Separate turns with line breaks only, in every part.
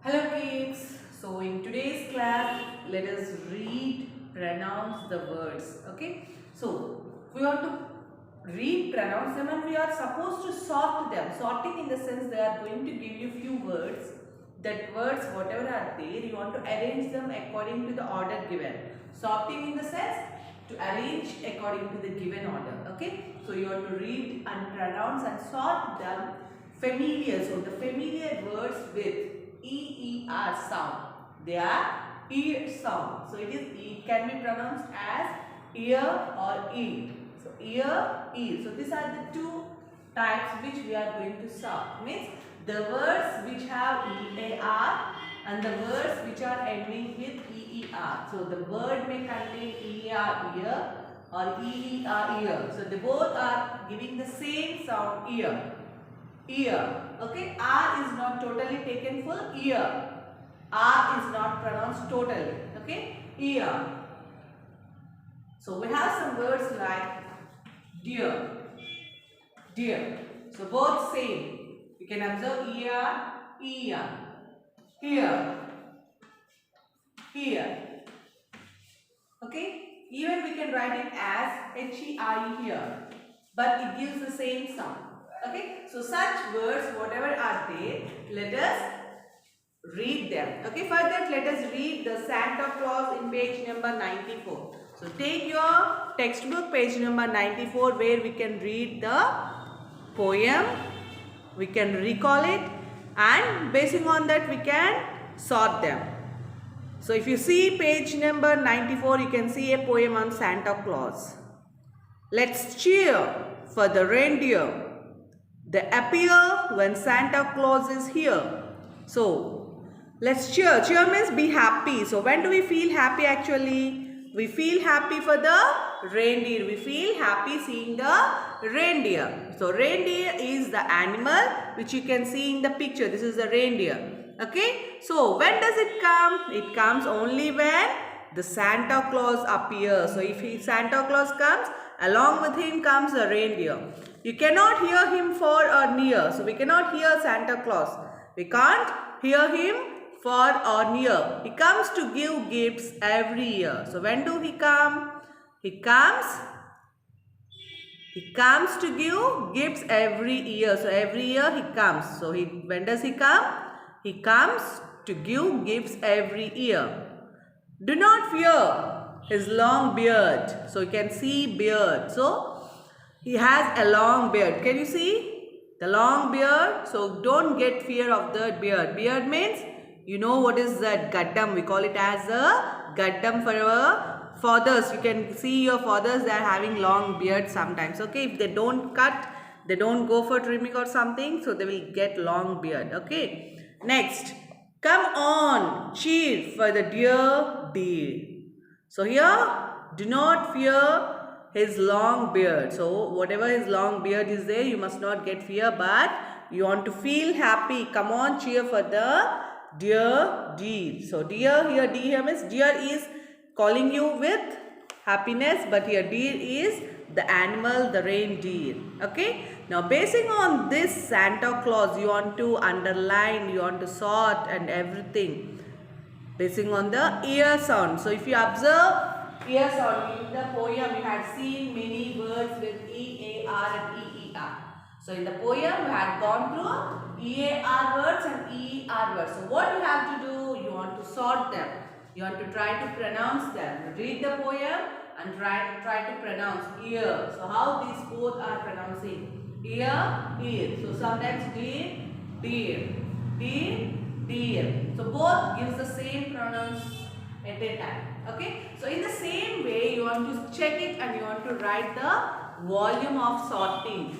Hello kids. So in today's class, let us read, pronounce the words. Okay. So we want to read, pronounce them, and we are supposed to sort them. Sorting in the sense they are going to give you few words. That words, whatever are there, you want to arrange them according to the order given. Sorting in the sense to arrange according to the given order. Okay. So you have to read and pronounce and sort them familiar. So the familiar words with EER sound. They are ear sound. So it can be pronounced as ear or eel. So ear, eel. So these are the two types which we are going to sort. Means the words which have EAR and the words which are ending with EER. So the word may contain ER ear or EER ear. So they both are giving the same sound ear. Ear. Okay, R is not totally taken full. Ear. R is not pronounced totally. Okay, ear. So we have some words like deer, deer. So both same. You can observe ear, ear, here, here. Okay, even we can write it as HEI here, but it gives the same sound. Okay, so such words, whatever are there, let us read them. Okay, for that let us read the Santa Claus in page number 94. So take your textbook page number 94 where we can read the poem, we can recall it, and basing on that we can sort them. So if you see page number 94, you can see a poem on Santa Claus. Let's cheer for the reindeer. They appear when Santa Claus is here. So, let's cheer. Cheer means be happy. So, when do we feel happy actually? We feel happy for the reindeer. We feel happy seeing the reindeer. So, reindeer is the animal which you can see in the picture. This is the reindeer. Okay. So, when does it come? It comes only when the Santa Claus appears. So, if Santa Claus comes, along with him comes the reindeer. You cannot hear him far or near. So, we cannot hear Santa Claus. We can't hear him far or near. He comes to give gifts every year. So, when do he come? He comes to give gifts every year. So, every year he comes. So, when does he come? He comes to give gifts every year. Do not fear his long beard. So, you can see beard. So, he has a long beard. Can you see the long beard? So don't get fear of the beard. Beard means, you know what is that gaddam. We call it as a gaddam for our fathers. You can see your fathers, they are having long beard sometimes. Okay, if they don't cut, they don't go for trimming or something, so they will get long beard. Okay, next, come on, cheer for the deer. So here, do not fear his long beard. So whatever his long beard is there, you must not get fear, but you want to feel happy. Come on, cheer for the deer. So deer here means deer is calling you with happiness, but here deer is the animal, the reindeer. Okay. Now basing on this Santa Claus, you want to underline, you want to sort and everything. Basing on the ear sound. So if you observe ear sound in the poem, you had seen many words with EAR and EER. So in the poem, you had gone through EAR words and EER words. So what you have to do, you want to sort them. You want to try to pronounce them. Read the poem and try to pronounce ear. So how these both are pronouncing? Ear. So sometimes deer. So both gives the same pronouns at a time. Okay. So in the same way, you want to check it and you want to write the volume of sorting.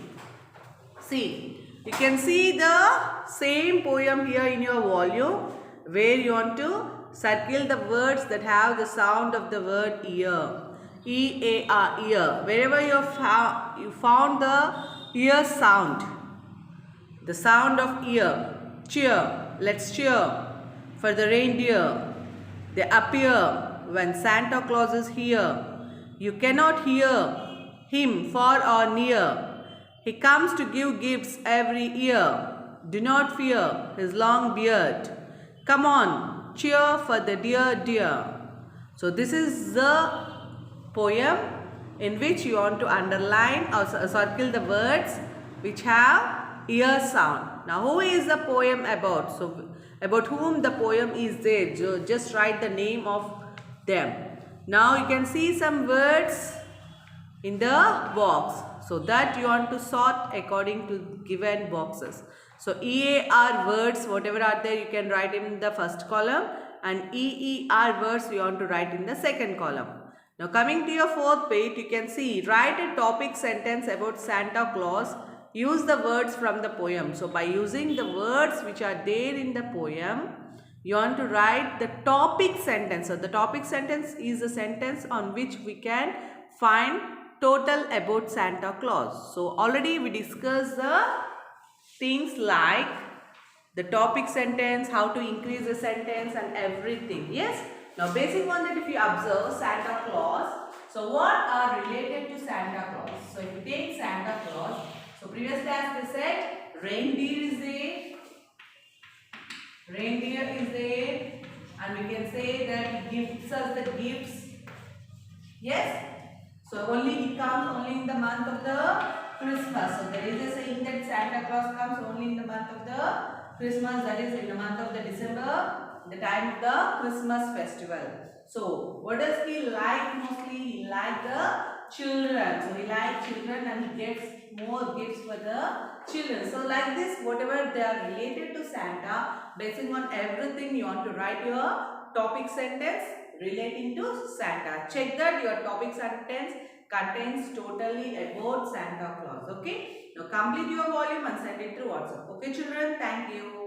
See, you can see the same poem here in your volume where you want to circle the words that have the sound of the word ear. E-A-R, ear. Wherever you found the ear sound, the sound of ear. Cheer. Let's cheer for the reindeer. They appear when Santa Claus is here. You cannot hear him far or near. He comes to give gifts every year. Do not fear his long beard. Come on, cheer for the dear deer. So this is the poem in which you want to underline or circle the words which have ear sound. Now who is the poem about? So about whom the poem is there. So just write the name of them. Now you can see some words in the box, so that you want to sort according to given boxes. So EAR words, whatever are there, you can write in the first column, and EER words you want to write in the second column. Now coming to your fourth page, you can see write a topic sentence about Santa Claus. Use the words from the poem. So by using the words which are there in the poem, you want to write the topic sentence. So the topic sentence is a sentence on which we can find total about Santa Claus. So already we discussed the things like the topic sentence, how to increase the sentence and everything. Yes. Now basic one, that if you observe Santa Claus, so what are related to Santa Claus? So if you take Santa Claus, so previous class they said reindeer is there, and we can say that he gives us the gifts. Yes. So he comes only in the month of the Christmas. So there is a saying that Santa Claus comes only in the month of the Christmas, that is in the month of the December, the time of the Christmas festival. So what does he like mostly? He likes the children. So he likes children and he gets more gifts for the children. So like this, whatever they are related to Santa, basing on everything you want to write your topic sentence relating to Santa. Check that your topic sentence contains totally about Santa Claus. Okay. Now complete your volume and send it through WhatsApp. Okay children, thank you.